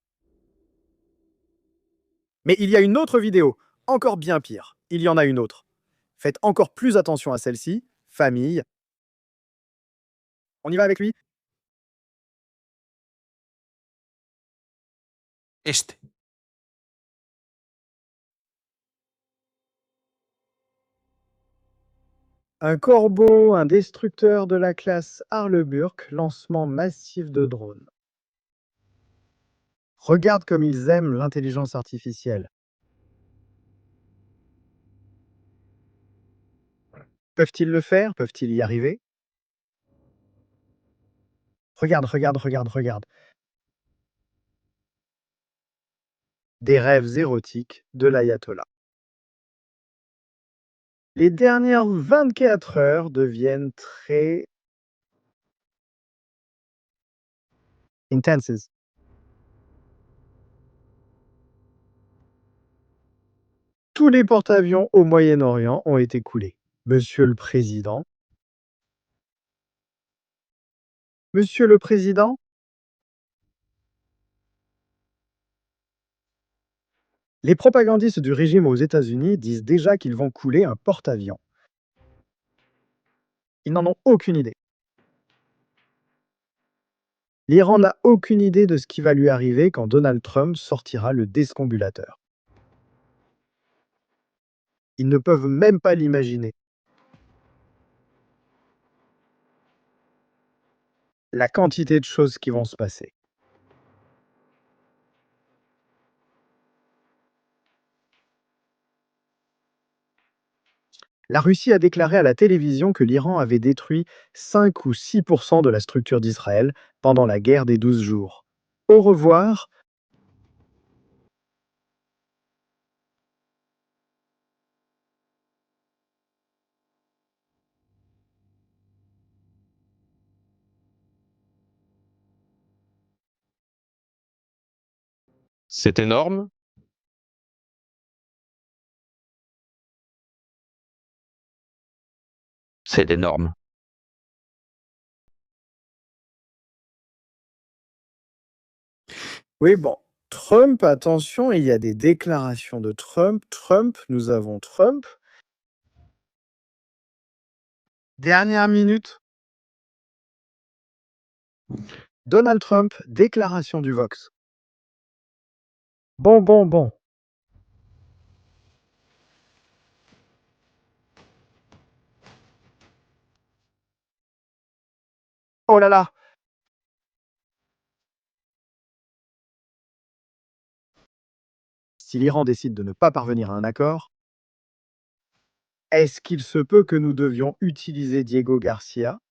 A: Mais il y a une autre vidéo, encore bien pire. Il y en a une autre. Faites encore plus attention à celle-ci. Famille. On y va avec lui?
B: Este.
A: Un corbeau, un destructeur de la classe Harleburg, lancement massif de drones. Regarde comme ils aiment l'intelligence artificielle. Peuvent-ils le faire? Peuvent-ils y arriver? Regarde, regarde, regarde, regarde. Des rêves érotiques de l'ayatollah. Les dernières 24 heures deviennent très intenses. Tous les porte-avions au Moyen-Orient ont été coulés. Monsieur le Président, Monsieur le Président, les propagandistes du régime aux États-Unis disent déjà qu'ils vont couler un porte-avions. Ils n'en ont aucune idée. L'Iran n'a aucune idée de ce qui va lui arriver quand Donald Trump sortira le descombulateur. Ils ne peuvent même pas l'imaginer. La quantité de choses qui vont se passer. La Russie a déclaré à la télévision que l'Iran avait détruit 5 ou 6% de la structure d'Israël pendant la guerre des 12 jours. Au revoir.
D: C'est énorme. C'est énorme.
A: Oui, bon. Trump, attention, il y a des déclarations de Trump. Nous avons Trump. Dernière minute. Donald Trump, déclaration du Vox. Bon. Oh là là. Si l'Iran décide de ne pas parvenir à un accord, est-ce qu'il se peut que nous devions utiliser Diego Garcia?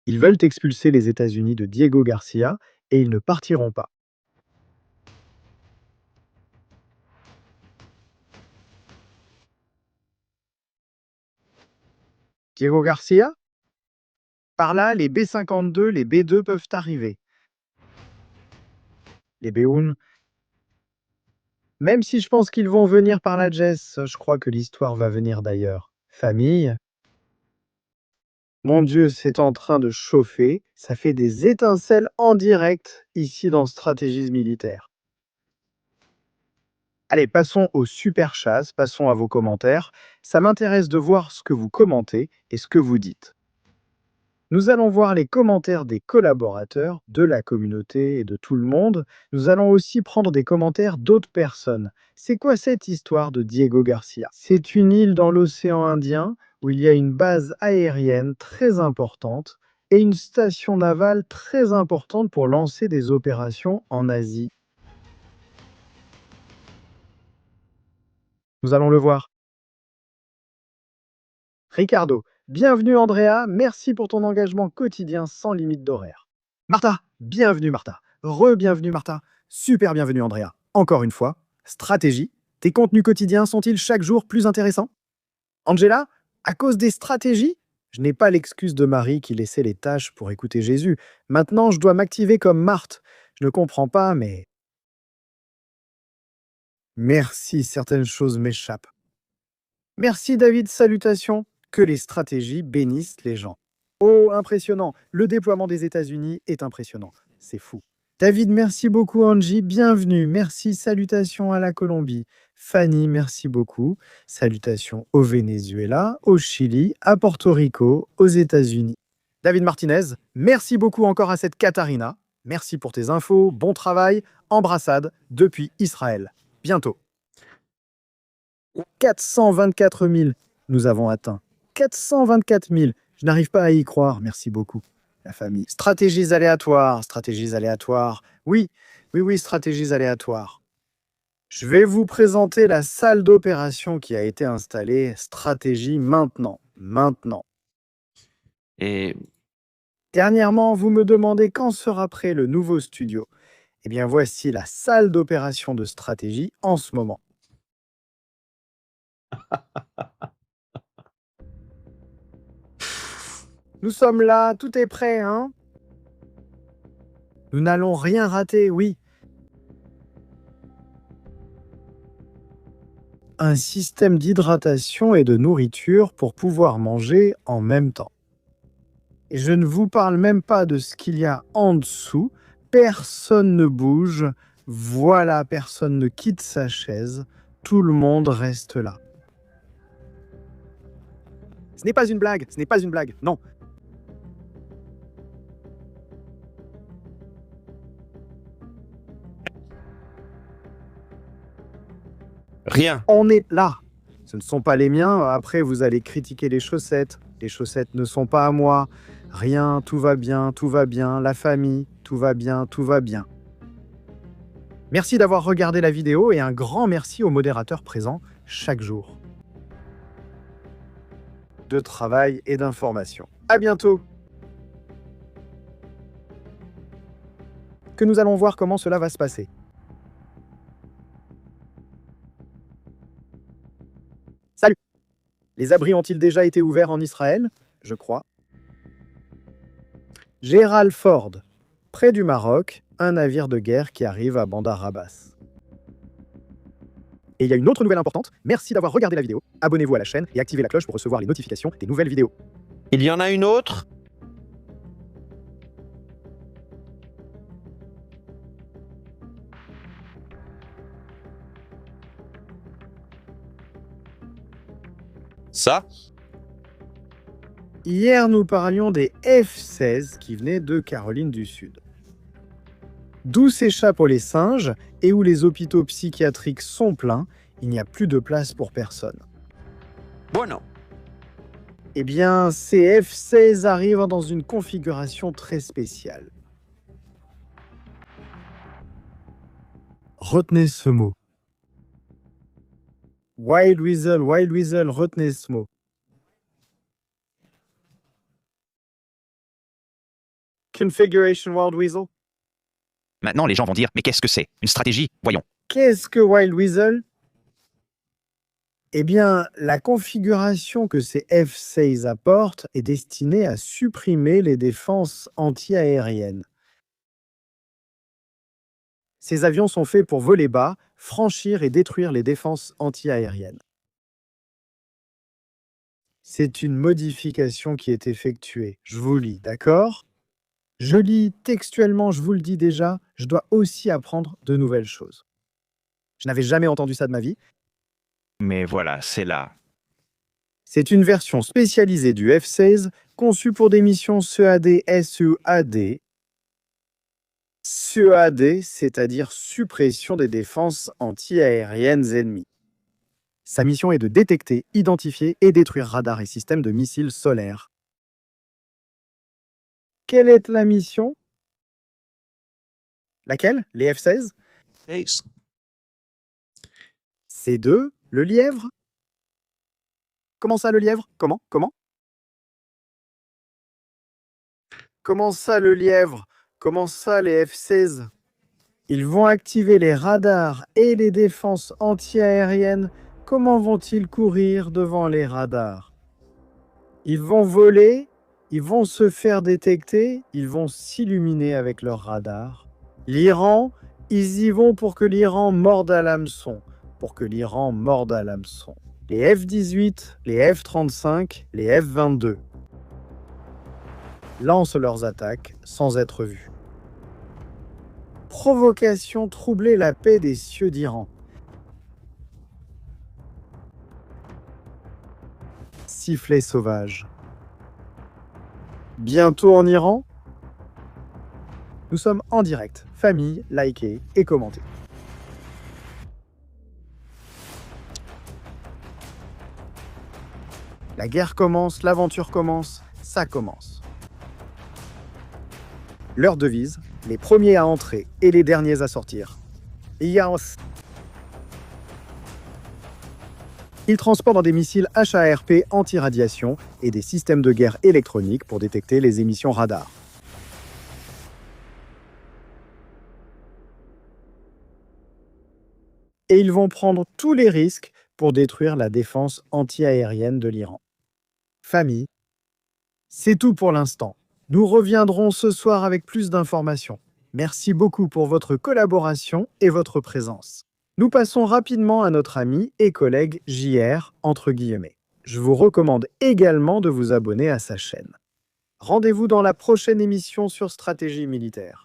A: Ils veulent expulser les États-Unis de Diego Garcia et ils ne partiront pas. Diego Garcia? Par là, les B-52, les B-2 peuvent arriver. Les B-1, même si je pense qu'ils vont venir par la Jess, je crois que l'histoire va venir d'ailleurs. Famille. Mon Dieu, c'est en train de chauffer. Ça fait des étincelles en direct ici dans Stratégie militaire. Allez, passons aux super chasses, passons à vos commentaires. Ça m'intéresse de voir ce que vous commentez et ce que vous dites. Nous allons voir les commentaires des collaborateurs, de la communauté et de tout le monde. Nous allons aussi prendre des commentaires d'autres personnes. C'est quoi cette histoire de Diego Garcia? C'est une île dans l'océan Indien où il y a une base aérienne très importante et une station navale très importante pour lancer des opérations en Asie. Nous allons le voir. Ricardo, bienvenue Andrea, merci pour ton engagement quotidien sans limite d'horaire. Martha, bienvenue Martha. Re-bienvenue Martha. Super bienvenue Andrea. Encore une fois, stratégie. Tes contenus quotidiens sont-ils chaque jour plus intéressants? Angela, à cause des stratégies? Je n'ai pas l'excuse de Marie qui laissait les tâches pour écouter Jésus. Maintenant, je dois m'activer comme Marthe. Je ne comprends pas, mais... Merci, certaines choses m'échappent. Merci David, salutations. Que les stratégies bénissent les gens. Oh, impressionnant. Le déploiement des États-Unis est impressionnant. C'est fou. David, merci beaucoup Angie, bienvenue. Merci, salutations à la Colombie. Fanny, merci beaucoup. Salutations au Venezuela, au Chili, à Porto Rico, aux États-Unis. David Martinez, merci beaucoup encore à cette Katharina. Merci pour tes infos, bon travail, embrassade depuis Israël. Bientôt. 424 000, nous avons atteint. 424 000. Je n'arrive pas à y croire. Merci beaucoup, la famille. Stratégies aléatoires. Oui, stratégies aléatoires. Je vais vous présenter la salle d'opération qui a été installée. Stratégie maintenant.
D: Et
A: Dernièrement, vous me demandez quand sera prêt le nouveau studio. Eh bien, voici la salle d'opération de stratégie en ce moment. Nous sommes là, tout est prêt, hein? Nous n'allons rien rater, oui. Un système d'hydratation et de nourriture pour pouvoir manger en même temps. Et je ne vous parle même pas de ce qu'il y a en dessous. Personne ne bouge. Voilà, personne ne quitte sa chaise. Tout le monde reste là. Ce n'est pas une blague, non.
B: Rien.
A: On est là. Ce ne sont pas les miens. Après, vous allez critiquer les chaussettes. Les chaussettes ne sont pas à moi. Rien, tout va bien. La famille, tout va bien. Merci d'avoir regardé la vidéo et un grand merci aux modérateurs présents chaque jour. De travail et d'information. À bientôt. Que nous allons voir comment cela va se passer. Salut! Les abris ont-ils déjà été ouverts en Israël? Je crois. Gérald Ford. Près du Maroc, un navire de guerre qui arrive à Bandar Abbas. Et il y a une autre nouvelle importante. Merci d'avoir regardé la vidéo. Abonnez-vous à la chaîne et activez la cloche pour recevoir les notifications des nouvelles vidéos.
E: Il y en a une autre?
D: Ça,
A: Hier, nous parlions des F-16 qui venaient de Caroline du Sud. D'où s'échappent les singes et où les hôpitaux psychiatriques sont pleins, il n'y a plus de place pour personne.
B: Bueno,
A: Eh bien, ces F-16 arrivent dans une configuration très spéciale. Retenez ce mot. Wild Weasel, retenez ce mot. Configuration Wild Weasel.
F: Maintenant, les gens vont dire, mais qu'est-ce que c'est? Une stratégie? Voyons.
A: Qu'est-ce que Wild Weasel? Eh bien, la configuration que ces F-16 apportent est destinée à supprimer les défenses anti-aériennes. Ces avions sont faits pour voler bas, franchir et détruire les défenses anti-aériennes. C'est une modification qui est effectuée. Je vous lis, d'accord? Je lis textuellement, je vous le dis déjà, je dois aussi apprendre de nouvelles choses. Je n'avais jamais entendu ça de ma vie.
F: Mais voilà, c'est là.
A: C'est une version spécialisée du F-16 conçue pour des missions SEAD. SEAD, c'est-à-dire suppression des défenses anti-aériennes ennemies. Sa mission est de détecter, identifier et détruire radars et systèmes de missiles solaires. Quelle est la mission? Laquelle? Les F-16? C2, le lièvre? Comment ça, le lièvre? Comment? Comment ça, le lièvre? Comment ça, les F-16? Ils vont activer les radars et les défenses anti-aériennes. Comment vont-ils courir devant les radars? Ils vont voler, ils vont se faire détecter, ils vont s'illuminer avec leurs radars. L'Iran, ils y vont pour que l'Iran morde à l'hameçon. Les F-18, les F-35, les F-22 lancent leurs attaques sans être vus. Provocation, troubler la paix des cieux d'Iran. Sifflet sauvage. Bientôt en Iran? Nous sommes en direct. Famille, likez et commentez. La guerre commence, l'aventure commence, ça commence. Leur devise, les premiers à entrer et les derniers à sortir. Ils transportent dans des missiles HARP anti-radiation et des systèmes de guerre électroniques pour détecter les émissions radar. Et ils vont prendre tous les risques pour détruire la défense anti-aérienne de l'Iran. Famille, c'est tout pour l'instant. Nous reviendrons ce soir avec plus d'informations. Merci beaucoup pour votre collaboration et votre présence. Nous passons rapidement à notre ami et collègue JR, entre guillemets. Je vous recommande également de vous abonner à sa chaîne. Rendez-vous dans la prochaine émission sur stratégie militaire.